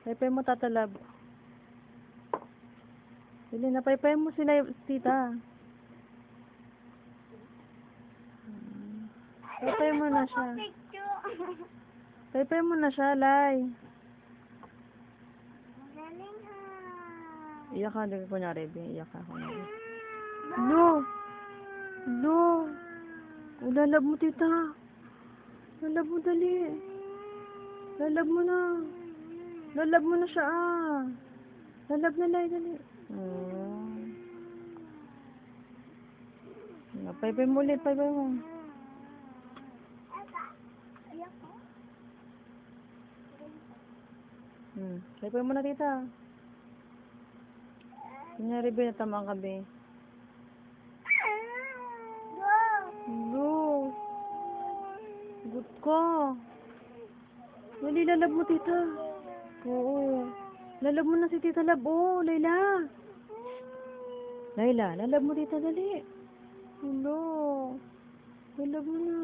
Paypay mo, tatalab. Dali na, paypay mo sila, tita. Paypay mo na siya. Paypay mo na siya, Lai. Magaling ha. Iyak ka, hindi ka kunyari, iyak ka kunyari. Lo! Lo! O, lalab mo, tita. Lalab mo, dali. Lalab mo na. Lalab mo na siya, ah. Lalab na, Lai, dali. Paypay mo ulit, paypay mo. Paypay mo na, tita. Kunyari, be, natamaan ka, be. Lo! Good ka. Dali, lalab mo, tita. Oo. Lalab mo na si Tita Lab. Oo, Layla. Layla, lalab mo, tita, dali. Hello. Lalab mo na.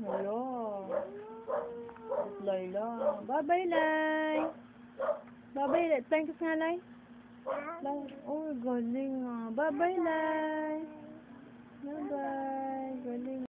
Hello. Layla. Bye-bye, Lay. Bye-bye, Lay. Thank you nga, Lay. Lay. Oh, galing ah. Bye-bye, Lay. Bye-bye. Galing.